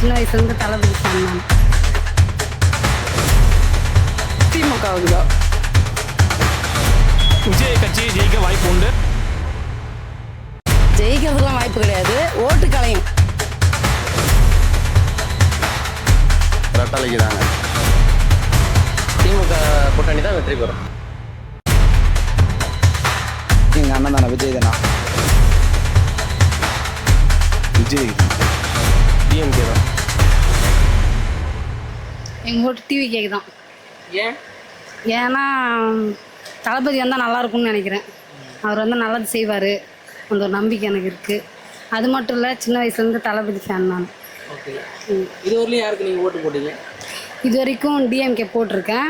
சின்ன வயசுலேருந்து தளபதி ஃபேன் நான். திமுகவுக்கு தான். விஜய் கட்சி ஜெயிக்க வாய்ப்பு உண்டு. ஜெயிக்கிறதுக்கெல்லாம் வாய்ப்பு கிடையாது, ஓட்டு கலையும். ரெட்டலைக்கு தாங்க. திமுக கூட்டணி தான் வெற்றி பெறும். எங்கள் அண்ணன் தானே, விஜய் தானா. விஜய் டிஎம்கே தான். எங்கள் ஓட்டு டிவிகேக்கு தான். ஏன்? ஏன்னா தளபதி வந்தால் நல்லாயிருக்கும்னு நினைக்கிறேன். அவர் வந்து நல்லது செய்வார், அந்த ஒரு நம்பிக்கை எனக்கு இருக்குது. அது மட்டும் இல்லை, சின்ன வயசுலேருந்து தளபதி ஃபேன் நான். ஓகே. இது வரலையும் யாருக்கு நீங்கள் ஓட்டு போட்டீங்க? இது வரைக்கும் டிஎம்கே போட்டிருக்கேன்.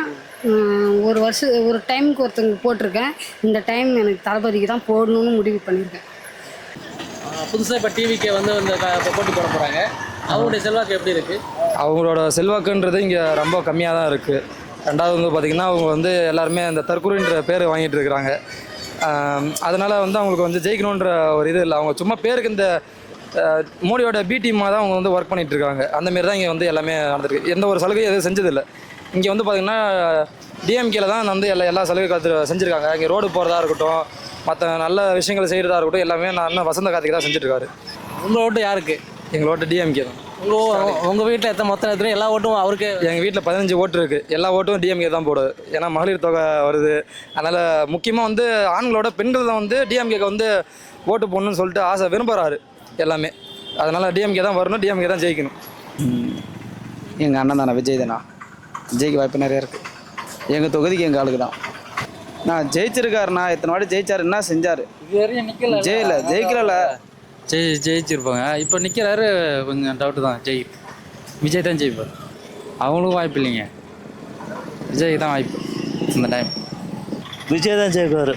ஒரு டைமுக்கு ஒருத்தவங்க போட்டிருக்கேன். இந்த டைம் எனக்கு தளபதிக்கு தான் போடணும்னு முடிவு பண்ணியிருக்கேன். புதுசாக இப்போ டிவிக்கே வந்து இந்த போட்டி போட போகிறாங்க. அவங்களுடைய செல்வாக்கு எப்படி இருக்குது? அவங்களோட செல்வாக்குன்றது இங்கே ரொம்ப கம்மியாக தான் இருக்குது. ரெண்டாவது வந்து பார்த்திங்கன்னா அவங்க வந்து எல்லாருமே அந்த தற்கொலைன்ற பேர் வாங்கிட்டு இருக்கிறாங்க. அதனால் வந்து அவங்களுக்கு வந்து ஜெயிக்கணுன்ற ஒரு இது இல்லை. அவங்க சும்மா பேருக்கு இந்த மோடியோட பி டீமாக தான் அவங்க வந்து ஒர்க் பண்ணிகிட்டு இருக்காங்க. அந்தமாரி தான் இங்கே வந்து எல்லாமே நடந்திருக்கு. எந்த ஒரு சலுகையும் எதுவும் செஞ்சதில்லை. இங்கே வந்து பார்த்திங்கன்னா டிஎம்கேல தான் வந்து எல்லா சலுகை செஞ்சுருக்காங்க. இங்கே ரோடு போகிறதா இருக்கட்டும், மற்ற நல்ல விஷயங்கள் செய்கிறதா இருக்கட்டும், எல்லாமே நான் வசந்த கார்த்திக் தான் செஞ்சுருக்காரு. உங்கள் ஓட்டு யாருக்கு? எங்கள் ஓட்டு டிஎம்கே தான். உங்கள் வீட்டில் மொத்தம் எத்தனை எல்லா ஓட்டும் அவருக்கு? எங்கள் வீட்டில் 15 ஓட்டு இருக்குது. எல்லா ஓட்டும் டிஎம்கே தான் போடுது. ஏன்னா மகளிர் தொகை வருது. அதனால் முக்கியமாக வந்து ஆண்களோட பெண்கள் தான் வந்து டிஎம்கேக்கு வந்து ஓட்டு போடணும்னு சொல்லிட்டு ஆசை விரும்புகிறாரு எல்லாமே. அதனால் டிஎம்கே தான் வரணும், டிஎம்கே தான் ஜெயிக்கணும். எங்கள் அண்ணன் தானே, விஜய் தானா. விஜய்க்கு வாய்ப்பு நிறையா இருக்குது. எங்கள் தொகுதிக்கு எங்கள் ஆளுக்கு தான். நான் ஜெயிச்சிருக்காருண்ணா, இத்தனை வாட்டி ஜெயிச்சார், என்ன செஞ்சார்? இதுவரையும் நிற்கல. ஜெயிக்கல. ஜெயிச்சிருப்பாங்க. இப்போ நிற்கிறாரு, கொஞ்சம் டவுட்டு தான். விஜய் தான் ஜெயிப்பார். அவங்களுக்கும் வாய்ப்பு இல்லைங்க, விஜய் தான் வாய்ப்பு இந்த டைம். விஜய் தான் ஜெயிப்பார்.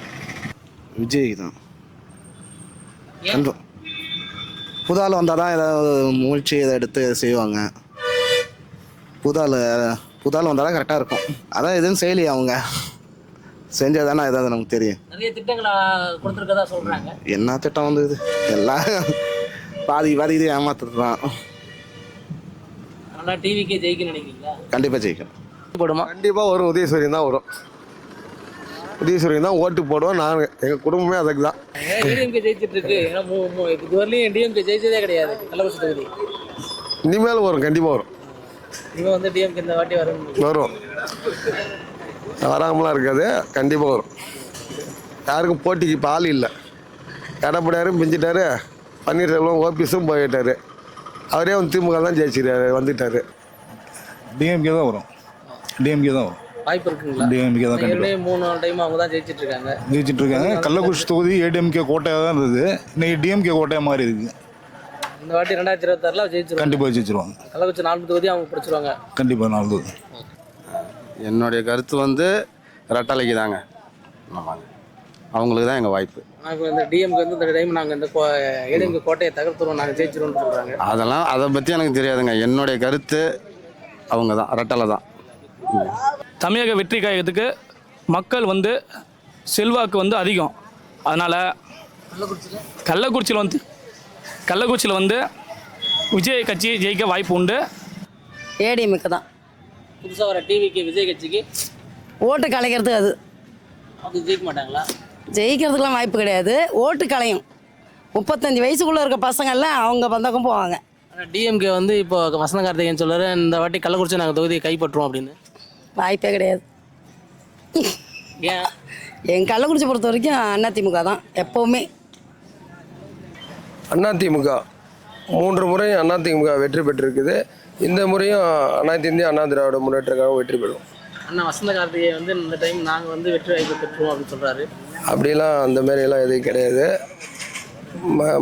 விஜய் தான். புது ஆள் வந்தால் தான் ஏதாவது முயற்சி இதை எடுத்து செய்வாங்க. புது ஆள் வந்தால் தான் கரெக்டாக இருக்கும். அதான் எதுவும் செய்யலையே, அவங்க செஞ்சால் தானே ஏதாவது நமக்கு தெரியும். நிறைய திட்டங்களை கொடுத்துருக்கதா சொல்கிறாங்க. என்ன திட்டம் வந்து இது எல்லாம் பாதி இது ஏமாத்துறது தான். ஆனால் டிவிக்கே ஜெயிக்க நினைக்கிறீங்களா? கண்டிப்பாக ஜெயிக்கணும். போடுமா? கண்டிப்பாக வரும். உதயசூரியன் தான் வரும். உதயசூரியன் தான் ஓட்டு போடுவோம். நாங்கள் எங்கள் குடும்பமே அதுக்கு தான். டிஎம்கே ஜெயிச்சிட்டு இருக்கு. ஏன்னா இது வரலையும் டிஎம்கே ஜெயிச்சதே கிடையாது கள்ளக்குறிச்சி தொகுதி. இனிமேல் வரும், கண்டிப்பாக வரும். இவங்க வந்து டிஎம்கே இந்த வாட்டி வரும். வராமலாம் இருக்காது, கண்டிப்பாக வரும். யாருக்கும் போட்டிக்கு இப்போ ஆள் இல்லை. எடப்பாடியாரும் பிஞ்சிட்டாரு, பன்னீர்செல்வம் ஓபிஎஸும் போயிட்டாரு. அவரே வந்து திமுக தான் ஜெயிச்சிருக்காரு, வந்துட்டார். டிஎம்கே தான் வரும். டிஎம்கே தான் வரும். வாய்ப்பு இருக்குங்களா? டிஎம்கே தான். கண்டிப்பாக 3 டைம் அவங்க தான் ஜெயிச்சிட்டு இருக்காங்க. கள்ளக்குறிச்சி தொகுதி ஏடிஎம்கே கோட்டையாக தான் இருந்தது. இன்னைக்கு டிஎம்கே கோட்டையாக மாறி இருக்கு. இந்த வாட்டி 2026 ஜெயிச்சிருவாங்க. கண்டிப்பாக ஜெயிச்சிருவாங்க. கள்ளக்குறிச்சி 4 தொகுதி அவங்க பிடிச்சிருவாங்க. கண்டிப்பாக 4 தொகுதி. என்னுடைய கருத்து வந்து ரெட்டலைக்கு தாங்க. ஆமாங்க, அவங்களுக்கு தான் எங்கள் வாய்ப்பு. இப்போ இந்த டிஎம்கே வந்து இந்த டைம் நாங்கள் இந்த ஏடிஎம்கே கோட்டையை தகர்த்துருவோம், நாங்கள் ஜெயிச்சிருவோம்னு சொல்கிறாங்க. அதெல்லாம் அதை பற்றி எனக்கு தெரியாதுங்க. என்னுடைய கருத்து அவங்க தான், ரெட்டலை தான். தமிழக வெற்றி கழகத்துக்கு மக்கள் வந்து செல்வாக்கு வந்து அதிகம். அதனால் கள்ளக்குறிச்சியில் வந்து விஜய் கட்சி ஜெயிக்க வாய்ப்பு உண்டு. ஏடிஎம்கே தான். புதுசாக வர டிவிக்கு விஜய் கட்சிக்கு ஓட்டு கலைக்கிறதுக்கு அது ஜெயிக்க மாட்டாங்களா? ஜெயிக்கிறதுக்கெலாம் வாய்ப்பு கிடையாது, ஓட்டு கலையும். 35 வயசுக்குள்ளே இருக்க பசங்கள்லாம் அவங்க பந்தக்கம் போவாங்க. ஆனால் டிஎம்கே வந்து இப்போ வசந்த கார்த்திகேயன் சொல்கிறாரு, இந்த வாட்டி கள்ளக்குறிச்சி நாங்கள் தொகுதியை கைப்பற்றுவோம் அப்படின்னு. வாய்ப்பே கிடையாது. ஏன்? எங்கள் கள்ளக்குறிச்சி பொறுத்த வரைக்கும் அதிமுக தான் எப்போவுமே. அதிமுக 3 முறை அதிமுக வெற்றி பெற்றிருக்குது. இந்த முறையும் அனைத்து இந்திய அண்ணா திராவிட முன்னேற்ற கழகம் வெற்றி பெறும். அண்ணா வசந்த கார்த்திகேயன் வந்து இந்த டைம் நாங்கள் வந்து வெற்றி வாய்ப்பு பெற்றுவோம் அப்படின்னு சொல்கிறாரு. அப்படிலாம் அந்த மாரியெல்லாம் எதுவும் கிடையாது.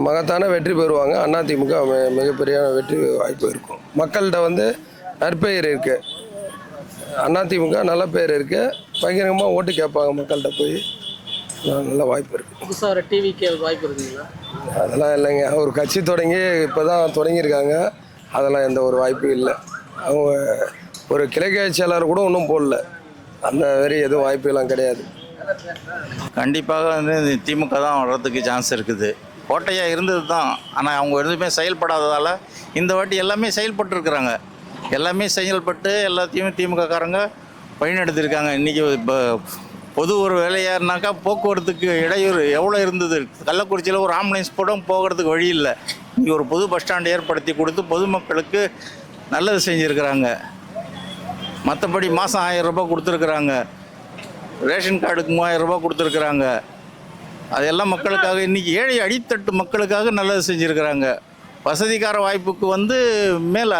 மகத்தான வெற்றி பெறுவாங்க. அதிமுக மிகப்பெரிய வெற்றி வாய்ப்பு இருக்கும். மக்கள்கிட்ட வந்து நற்பெயர் இருக்குது. அதிமுக நல்ல பேர் இருக்குது. பகிரங்கமாக ஓட்டு கேட்பாங்க மக்கள்கிட்ட போய். நல்ல வாய்ப்பு இருக்குது. புதுசாக ஒரு டிவிக்கு வாய்ப்பு இருக்குங்களா? அதெல்லாம் இல்லைங்க. ஒரு கட்சி தொடங்கி இப்போ தான் தொடங்கியிருக்காங்க. அதெல்லாம் எந்த ஒரு வாய்ப்பும் இல்லை. அவங்க ஒரு கிளைக்கட்சியாளர் கூட ஒன்றும் போடல. அந்த மாதிரி எதுவும் வாய்ப்புலாம் கிடையாது. கண்டிப்பாக வந்து திமுக தான் வர்றதுக்கு சான்ஸ் இருக்குது. கோட்டையாக இருந்தது தான். ஆனால் அவங்க எதுவுமே செயல்படாததால் இந்த வாட்டி எல்லாமே செயல்பட்டுருக்குறாங்க. எல்லாமே செயல்பட்டு எல்லாத்தையுமே திமுககாரங்க வழிநடத்திருக்காங்க. இன்றைக்கி இப்போ பொது ஒரு வேலையாருனாக்கா போக்குவரத்துக்கு இடையூறு எவ்வளோ இருந்தது. கள்ளக்குறிச்சியில் ஒரு ஆம்புலன்ஸ் கூட போகிறதுக்கு வழி இல்லை. இங்கே ஒரு பொது பஸ் ஸ்டாண்ட் ஏற்படுத்தி கொடுத்து பொதுமக்களுக்கு நல்லது செஞ்சுருக்கிறாங்க. மற்றபடி மாதம் 1000 ரூபாய் கொடுத்துருக்குறாங்க. ரேஷன் கார்டுக்கு 3000 ரூபாய் கொடுத்துருக்குறாங்க. அதெல்லாம் மக்களுக்காக, இன்றைக்கி ஏழை அடித்தட்டு மக்களுக்காக நல்லது செஞ்சுருக்கிறாங்க. வசதிக்கார வாய்ப்புக்கு வந்து மேலே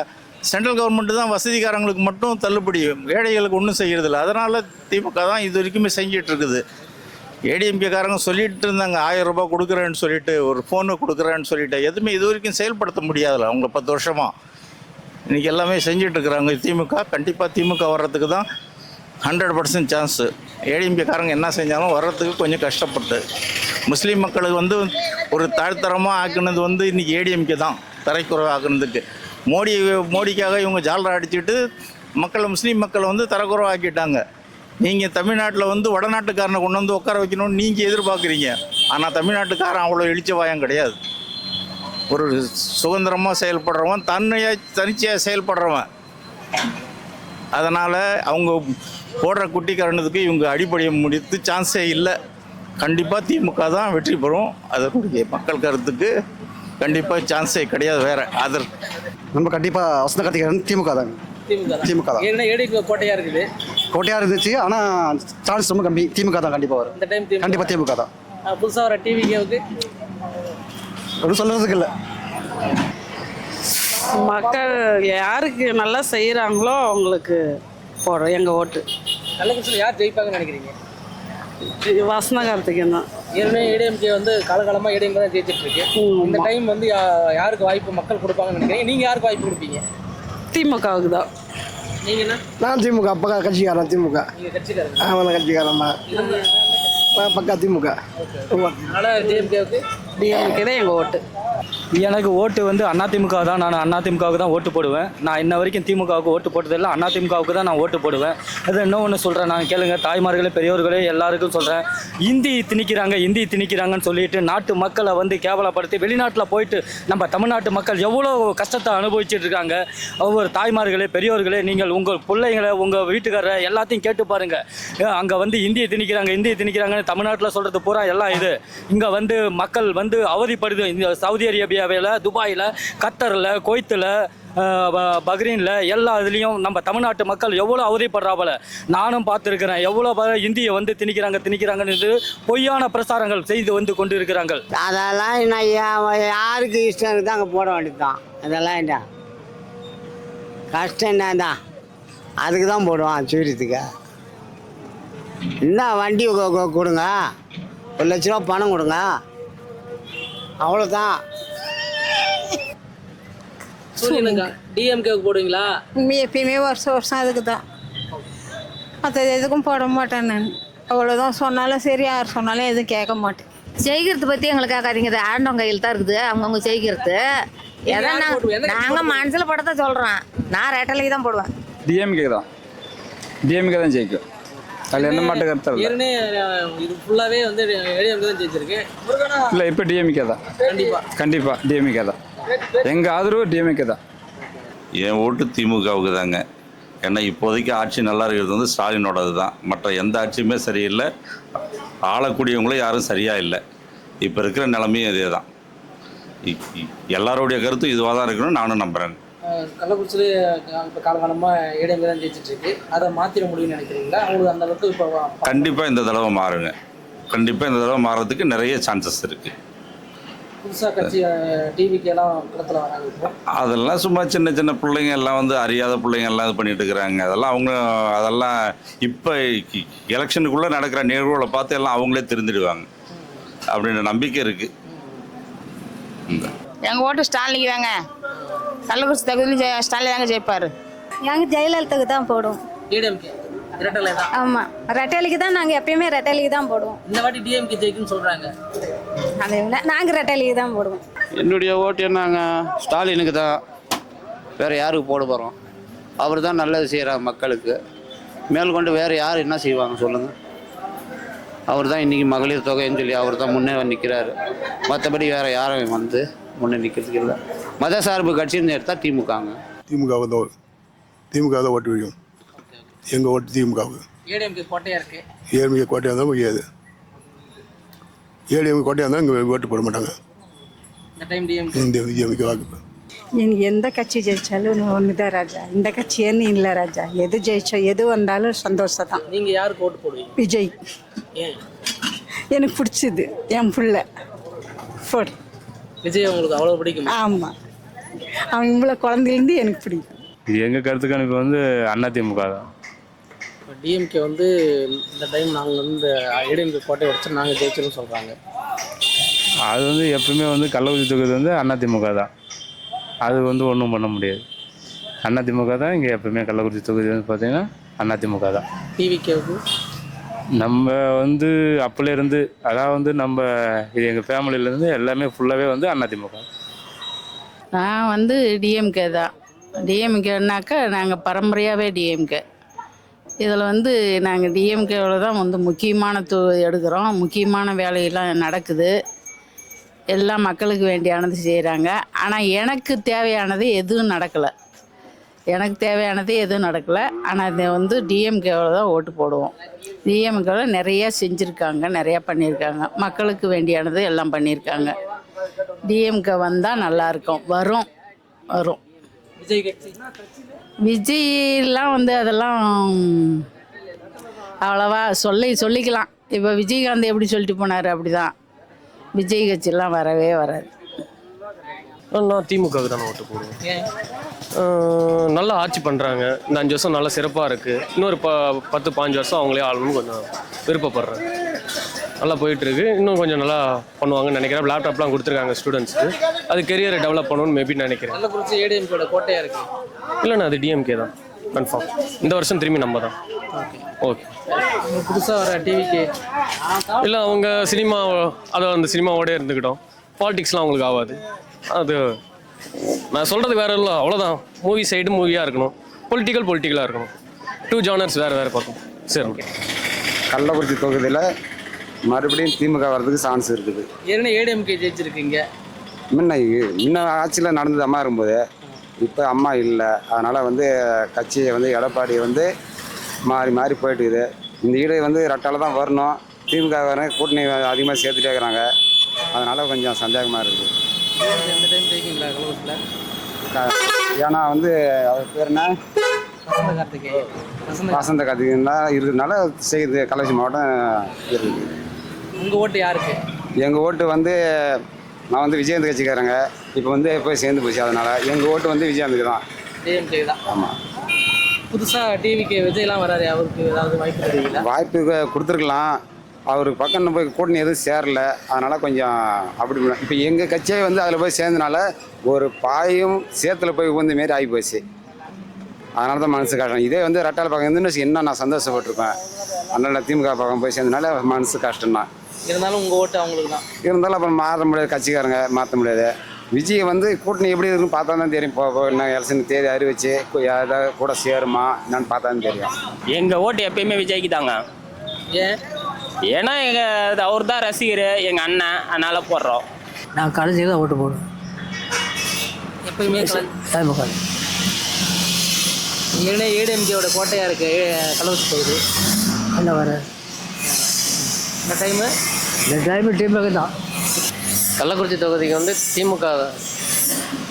சென்ட்ரல் கவர்மெண்ட்டு தான் வசதிக்காரங்களுக்கு மட்டும் தள்ளுபடி, ஏழைகளுக்கு ஒன்றும் செய்கிறதில்ல. அதனால் திமுக தான் இது வரைக்குமே செஞ்சிட்ருக்குது. ஏடிஎம்கேக்காரங்க சொல்லிட்டு இருந்தாங்க 1000 ரூபாய் கொடுக்குறேன்னு சொல்லிட்டு, ஒரு ஃபோனு கொடுக்குறேன்னு சொல்லிட்டு, எதுவுமே இது வரைக்கும் செயல்படுத்த முடியாதுல்ல அவங்க 10 வருஷமாக. இன்றைக்கி எல்லாமே செஞ்சிட்ருக்குறாங்க. திமுக கண்டிப்பாக திமுக வர்றதுக்கு தான் 100% சான்ஸு. ஏடிஎம்கேக்காரங்க என்ன செஞ்சாலும் வர்றதுக்கு கொஞ்சம் கஷ்டப்பட்டு, முஸ்லீம் மக்களுக்கு வந்து ஒரு தாழ்த்தரமாக ஆக்குனது வந்து இன்றைக்கி ஏடிஎம்கே தான், தரைக்குறை ஆக்குனதுக்கு. மோடிக்காக இவங்க ஜாலரா அடிச்சுட்டு முஸ்லீம் மக்களை வந்து தரக்குறை ஆக்கிட்டாங்க. நீங்கள் தமிழ்நாட்டில் வந்து வடநாட்டுக்காரனை கொண்டு வந்து உட்கார வைக்கணும்னு நீங்கள் எதிர்பார்க்குறீங்க. ஆனால் தமிழ்நாட்டுக்காரன் அவ்வளோ எழுச்சவாயம் கிடையாது. ஒரு சுதந்திரமாக செயல்படுறவன், தனிச்சையாக செயல்படுறவன். அதனால் அவங்க போடுற குட்டிக்கரணத்துக்கு இவங்க அடிப்படையை முடித்து சான்ஸே இல்லை. கண்டிப்பாக திமுக தான் வெற்றி பெறும். அதற்குரிய மக்கள் கருத்துக்கு கண்டிப்பாக சான்ஸே கிடையாது. வேறு அதர் நம்ம கண்டிப்பாக வசந்த கார்த்திகேயன் திமுக தாங்க. திமுக தான். ஏன்னா ஏடிஎம்கே கோட்டையாக இருக்குது. கோட்டையாக இருந்துச்சு, ஆனால் சான்ஸ் ரொம்ப கம்மி. திமுக தான் கண்டிப்பாக வரும். இந்த டைம் கண்டிப்பாக திமுக தான். புதுசாக வர டிவிகேவுக்கு ஒன்றும் சொல்கிறதுக்கு இல்லை. மக்கள் யாருக்கு நல்லா செய்கிறாங்களோ அவங்களுக்கு போடுறோம் எங்கள் ஓட்டு. கள்ளக்குறிச்சியில் யார் ஜெயிப்பாங்கன்னு நினைக்கிறீங்க? வசந்த கார்த்திகேயன் தான். ஏற்கனவே ஏடிஎம்கே வந்து காலகாலமாக ஏடிஎம்கே தான் ஜெயிச்சிட்டு இருக்கு. இந்த டைம் வந்து யாருக்கு வாய்ப்பு மக்கள் கொடுப்பாங்கன்னு நினைக்கிறீங்க? நீங்கள் யாருக்கு வாய்ப்பு கொடுப்பீங்க? திமுகவுக்கு தான். நீங்கள் என்ன? நான் திமுக பக்கா கட்சிக்காரன். திமுக நீங்கள் கட்சிக்காரங்க? ஆமாம் கட்சிக்காரன் தான். பக்கா திமுக. அதனால் டிஎம்கேவுக்கு தான் எங்கள் ஓட்டு. எனக்கு ஓட்டு வந்து அதிமுக தான். நான் அதிமுகவுக்கு தான் ஓட்டு போடுவேன். நான் இன்ன வரைக்கும் திமுகவுக்கு ஓட்டு போட்டதில்லை. அதிமுகவுக்கு தான் நான் ஓட்டு போடுவேன். அது இன்னொன்று சொல்கிறேன், நான் கேளுங்க, தாய்மார்களே பெரியோர்களே எல்லாருக்கும் சொல்கிறேன். இந்தி திணிக்கிறாங்கன்னு சொல்லிட்டு நாட்டு மக்களை வந்து கேவலப்படுத்தி வெளிநாட்டில் போயிட்டு நம்ம தமிழ்நாட்டு மக்கள் எவ்வளோ கஷ்டத்தை அனுபவிச்சுட்டு இருக்காங்க. ஒவ்வொரு தாய்மார்களே பெரியோர்களே, நீங்கள் உங்கள் பிள்ளைங்களை உங்கள் வீட்டுக்காரரை எல்லாத்தையும் கேட்டு பாருங்கள். அங்கே வந்து இந்தியை திணிக்கிறாங்கன்னு தமிழ்நாட்டில் சொல்கிறது பூரா எல்லாம் இது. இங்கே வந்து மக்கள் வந்து அவதிப்படுது. இந்த சவுதி அரேபியாவில், துபாயில், கத்தரில், குவைத்தில், பஹ்ரைனில் எல்லா இதுலேயும் நம்ம தமிழ்நாட்டு மக்கள் எவ்வளோ அவதிப்படுறாப்புல நானும் பார்த்துருக்கிறேன். எவ்வளோ இந்தியை வந்து திணிக்கிறாங்கன்னு பொய்யான பிரசாரங்கள் செய்து வந்து கொண்டு இருக்கிறாங்க. அதெல்லாம் என்ன யாருக்கு இஷ்டம் இருக்குது அங்கே போட வேண்டியது தான். அதெல்லாம் என்ன கஷ்டம் என்னதான், அதுக்கு தான் போடுவான் சூரியத்துக்கு. என்ன வண்டி கொடுங்க, 1 லட்ச ரூபா பணம் கொடுங்க, அவ்வளோதான். சொல்லுங்க, டிஎம்கேவுக்கு போடுவீங்களா? எப்பயுமே வருஷம் அதுக்கு தான். மற்ற எதுக்கும் போட மாட்டேன் நான். அவ்வளோதான். சொன்னாலும் சரி, யார் சொன்னாலும் எதுவும் கேட்க மாட்டேன். ஜெயிக்கிறது பற்றி எங்களுக்கு கேட்காதீங்க. இது ஆண்டவங்க கையில் தான் இருக்குது. அவங்கவுங்க ஜெயிக்கிறது எதான் நாங்கள் மனசில் படத்தை சொல்கிறோம். நான் ரெட்டலைக்கு தான் போடுவேன். டிஎம்கே தான் ஜெயிக்கும். அதில் எந்த மாட்டு கருத்து ஏற்கனவே இது ஃபுல்லாகவே வந்து ஏடிஎம்கே தான் ஜெயிச்சிருக்கு. இல்லை, இப்போ டிஎம்கே தான். கண்டிப்பாக டிஎம்கே தான். எங்கள் ஆதரவு டிஎம்கே தான். என் ஓட்டு திமுகவுக்கு தாங்க. ஏன்னா இப்போதைக்கு ஆட்சி நல்லா இருக்கிறது வந்து ஸ்டாலினோடது தான். மற்ற எந்த ஆட்சியுமே சரியில்லை. ஆளக்கூடியவங்களும் யாரும் சரியாக இல்லை. இப்போ இருக்கிற நிலைமையும் இதே தான். எல்லாருடைய கருத்தும் இதுவாக தான் இருக்கணும்னு நானும் நம்புகிறேன். கள்ளக்குறிச்சியில் இப்போ காலகாலமாக ஏடிஎம்கே தான் ஜெயிச்சிட்ருக்கு. அதை மாற்றிட முடியும்னு நினைக்கிறீங்களா? அவங்களுக்கு அந்த அளவுக்கு இப்போ கண்டிப்பாக இந்த தடவை மாறுங்க. கண்டிப்பாக இந்த தடவை மாறுறதுக்கு நிறைய சான்சஸ் இருக்குது. புதுசாக கட்சி டிவிக்கெல்லாம் இடத்துல வராங்க. இப்போ அதெல்லாம் சும்மா சின்ன சின்ன பிள்ளைங்க எல்லாம் வந்து அறியாத பிள்ளைங்க எல்லாம் இது பண்ணிட்டு இருக்கிறாங்க. அதெல்லாம் இப்போ எலெக்ஷனுக்குள்ளே நடக்கிற நிகழ்வுகளை பார்த்து எல்லாம் அவங்களே தெரிஞ்சிடுவாங்க அப்படின்ற நம்பிக்கை இருக்குது. எங்கள் ஓட்டு ஸ்டாலினுக்கு தாங்க. கள்ளக்குறிச்சி தகுதி ஸ்டாலின் தாங்க ஜெயிப்பார். நாங்கள் ஜெயலலிதாவுக்கு தான் போடுவோம். ஏடிஎம்கே ரெட்டலை தான். ஆமாம், ரெட்டலைக்கு தான். நாங்கள் எப்பயுமே ரெட்டலைக்கு தான் போடுவோம். இந்த வாட்டி டிஎம்கே ஜெயிக்குன்னு சொல்கிறாங்க. அதை விட நாங்கள் ரெட்டலைக்கு தான் போடுவோம். என்னுடைய ஓட்டு என்னங்க, ஸ்டாலினுக்கு தான். வேறு யாருக்கு போட போகிறோம்? அவர் தான் நல்லது செய்கிறார் மக்களுக்கு. மேற்கொண்டு வேறு யார் என்ன செய்வாங்க சொல்லுங்கள்? அவர் தான் இன்றைக்கி மகளிர் தொகைன்னு சொல்லி அவர் தான் முன்னே நிற்கிறாரு. மற்றபடி வேறு யாரும் வந்து முன்னே நிற்கிறதுக்கு இல்லை. மத சார்பு கட்சின்னு எடுத்தால் திமுகங்க. திமுகவை தான் ஓட்டு வைக்கும். எங்கள் ஓட்டு திமுகவுக்கு. ஏடிஎம்கே கோட்டையா இருக்கு. ஏடிஎம்கே கோட்டையாக இருந்தால் முடியாது. ஏடிஎம்கே கோட்டையாக இருந்தால் இங்கே ஓட்டு போட மாட்டாங்க. இந்த டைம் டிஎம்கே. இந்த டிஎம்கே வாக்கு. எனக்கு எந்த கட்சி ஜெயிச்சாலும் ஒன்று தான் ராஜா. இந்த கட்சி ஏன்னு இல்லை ராஜா. எது ஜெயிச்சா எது வந்தாலும் சந்தோஷம் தான். நீங்கள் யாருக்கு ஓட்டு போடுவீங்க? விஜய். ஏன்? எனக்கு பிடிச்சது என் பிள்ளை போடு. விஜய் உங்களுக்கு அவ்வளோ பிடிக்கும்? ஆமாம், அவன் இவ்வளோ குழந்தைலேருந்து எனக்கு பிடிக்கும். எங்கள் கருத்து கணிப்பு வந்து அதிமுக தான். டிஎம்கே வந்து இந்த டைம் நாங்கள் வந்து ஏடிஎம்கே கோட்டை உடச்சு நாங்கள் ஜெயிச்சிருன்னு சொல்கிறாங்க. அது வந்து எப்பவுமே வந்து கள்ளக்குறிச்சி தொகுதி வந்து அதிமுக தான். அது வந்து ஒன்றும் பண்ண முடியாது. அதிமுக தான் இங்கே எப்பவுமே கள்ளக்குறிச்சி தொகுதி வந்து பார்த்தீங்கன்னா அதிமுக தான். டிவிகேவுக்கு நம்ம வந்து அப்போலேருந்து அதாவது வந்து நம்ம இது எங்கள் ஃபேமிலியிலேருந்து எல்லாமே ஃபுல்லாகவே வந்து அதிமுக. நான் வந்து டிஎம்கே தான். டிஎம்கேனாக்கா நாங்கள் பரம்பரையாகவே டிஎம்கே. இதில் வந்து நாங்கள் டிஎம்கேவில் தான் வந்து முக்கியமான எடுக்கிறோம். முக்கியமான வேலையெல்லாம் நடக்குது. எல்லாம் மக்களுக்கு வேண்டியானது செய்கிறாங்க. ஆனால் எனக்கு தேவையானது எதுவும் நடக்கலை. ஆனால் இதை வந்து டிஎம்கேவில் தான் ஓட்டு போடுவோம். டிஎம்கேவில் நிறையா செஞ்சுருக்காங்க, நிறையா பண்ணியிருக்காங்க. மக்களுக்கு வேண்டியானது எல்லாம் பண்ணியிருக்காங்க. டிஎம்கே வந்தால் நல்லாயிருக்கும். வரும். விஜய் கட்சி விஜய்லாம் வந்து அதெல்லாம் அவ்வளவா சொல்லிக்கலாம். இப்போ விஜயகாந்த் எப்படி சொல்லிட்டு போனார் அப்படி தான். விஜய் கட்சியெல்லாம் வரவே வராது. நான் திமுகவுக்கு தானே ஓட்டு போடுவேன். ஏன்? நல்லா ஆட்சி பண்ணுறாங்க. இந்த 5 வருஷம் நல்லா சிறப்பாக இருக்குது. இன்னொரு 10-15 வருஷம் அவங்களே ஆளணும்னு கொஞ்சம் விருப்பப்படுறேன். நல்லா போயிட்டுருக்கு. இன்னும் கொஞ்சம் நல்லா பண்ணுவாங்கன்னு நினைக்கிறேன். லேப்டாப்லாம் கொடுத்துருக்காங்க ஸ்டூடெண்ட்ஸுக்கு. அது கெரியரை டெவலப் பண்ணணும்னு மேபி நினைக்கிறேன். கள்ளக்குறிச்சி ஏடிஎம்கேட கோட்டையாக இருக்குது. இல்லைண்ணா, அது டிஎம்கே தான் கன்ஃபார்ம். இந்த வருஷம் திரும்பி நம்ம தான். ஓகே. புதுசாக வர டிவிக்கு இல்லை, அவங்க சினிமா அதை அந்த சினிமாவோடய இருந்துக்கிட்டோம். பாலிடிக்ஸ்லாம் அவங்களுக்கு ஆகாது. அது நான் சொல்கிறது வேறு இல்லை, அவ்வளோதான். மூவி சைடு மூவியாக இருக்கணும், பொலிட்டிக்கலாக இருக்கணும். 2 ஜானர்ஸ் வேறு பார்க்கணும். சரி, ஓகே. கள்ளக்குறிச்சி தொகுதியில் மறுபடியும் திமுக வர்றதுக்கு சான்ஸ் இருக்குது. ஏன்னா ஏடிஎம்கே ஜெயிச்சிருக்கீங்க. முன்ன ஆட்சியில் நடந்தது அம்மா இருக்கும்போது. இப்போ அம்மா இல்லை. அதனால் வந்து கட்சியை வந்து எடப்பாடி வந்து மாறி போயிட்டுக்குது. இந்த ஈடு வந்து ரெட்டால தான் வரணும். திமுக வர கூட்டணி அதிகமாக சேர்த்துட்டே இருக்கிறாங்க. அதனால் கொஞ்சம் சந்தேகமாக இருக்குது. எந்த டைம் ஜெயிக்கீங்களா கள்ளக்குறிச்சியில்? ஏன்னா வந்து அவர் பேர் என்ன, வசந்த கார்த்திகேயன் தான் இருக்கிறதுனால செய்யுது. கள்ளக்குறிச்சி மாவட்டம் இருக்குது. உங்கள் ஓட்டு யாருக்கு? எங்கள் ஓட்டு வந்து நான் வந்து விஜயகாந்த் கட்சிக்காரங்க. இப்போ வந்து போய் சேர்ந்து போச்சு. அதனால் எங்கள் ஓட்டு வந்து விஜயகாந்துக்கு தான். டிஎம்கே தான். ஆமாம். புதுசாக டிவிக்கு விஜய்லாம் வராது. அவருக்கு ஏதாவது வாய்ப்பு தருவீங்களா? வாய்ப்பு கொடுத்துருக்கலாம். அவருக்கு பக்கம் போய் கூட்டணி எதுவும் சேரல. அதனால் கொஞ்சம் அப்படி இப்போ எங்கள் கட்சியே வந்து அதில் போய் சேர்ந்தனால ஒரு பாயும் சேத்துல போய் உந்த மாரி ஆகி போச்சு. அதனால தான் மனசு கஷ்டம். இதே வந்து ரெட்டால் பக்கம் இருந்துன்னு இன்னும் நான் சந்தோஷப்பட்டிருப்பேன். அதனால் திமுக பக்கம் போய் சேர்ந்தனால மனசு கஷ்டம்தான். இருந்தாலும் உங்கள் ஓட்டு அவங்களுக்கு தான். இருந்தாலும் அப்புறம் மாற்ற முடியாது. கட்சிக்காரங்க மாற்ற முடியாது. விஜய் வந்து கூட்டணி எப்படி இருக்குன்னு பார்த்தா தான் தெரியும். என்ன எலெக்ஷன் தேதி அறிவிச்சு ஏதாவது கூட சேருமா என்னன்னு பார்த்தா தான் தெரியும். எங்கள் ஓட்டு எப்பயுமே விஜய்க்கு தாங்க. ஏன்? ஏன்னா அவர் தான் ரசிகர், எங்கள் அண்ணன். அதனால் போடுறோம். நான் கடைசியில் தான் ஓட்டு போடுவேன். எப்பயுமே ஏன்னா ஏடிஎம்கேவோட கோட்டையாக இருக்குது கள்ளக்குறிச்சி தொகுதி. என்ன வர இந்த டைமு திமுக தான். கள்ளக்குறிச்சி தொகுதிக்கு வந்து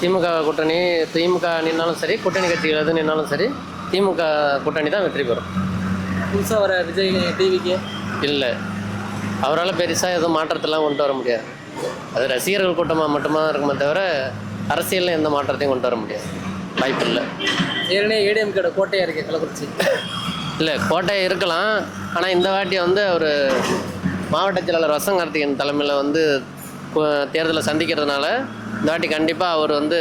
திமுக கூட்டணி. திமுக நின்னாலும் சரி, கூட்டணி கட்சிகள் எது நின்னாலும் சரி, திமுக கூட்டணி தான் வெற்றி பெறும். புதுசாக வர விஜய் டிவிக்கு இல்லை, அவரால் பெருசாக எதுவும் மாற்றத்தெல்லாம் கொண்டு வர முடியாது. அது ரசிகர்கள் கூட்டமாக மட்டுமா இருக்குமே தவிர அரசியலில் எந்த மாற்றத்தையும் கொண்டு வர முடியாது. வாய்ப்பு இல்லை. ஏற்கனவே ஏடிஎம்கேட கோட்டையாக இருக்குது கள்ளக்குறிச்சி. இல்லை, கோட்டை இருக்கலாம். ஆனால் இந்த வாட்டி வந்து அவர் மாவட்ட செயலாளர் வசந்த கார்த்திகேயன் தலைமையில் வந்து தேர்தலை சந்திக்கிறதுனால இந்த வாட்டி கண்டிப்பாக அவர் வந்து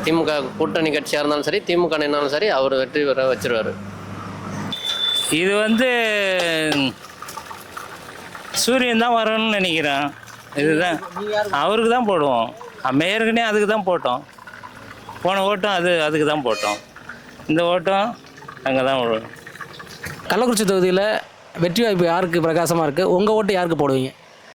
திமுக கூட்டணி கட்சியாக இருந்தாலும் சரி, திமுக நின்னாலும் சரி, அவர் வெற்றி பெற வச்சிருவார். இது வந்து சூரியன் தான் வரணும்னு நினைக்கிறேன். இதுதான் அவருக்கு தான் போடுவோம். மேயருக்குனே அதுக்கு தான் போட்டோம். போன ஓட்டம் அதுக்கு தான் போட்டோம். இந்த ஓட்டம் அங்கே தான் போடுவோம். கள்ளக்குறிச்சி தொகுதியில் வெற்றி வாய்ப்பு யாருக்கு பிரகாசமாக இருக்குது? உங்கள் ஓட்டு யாருக்கு போடுவீங்க?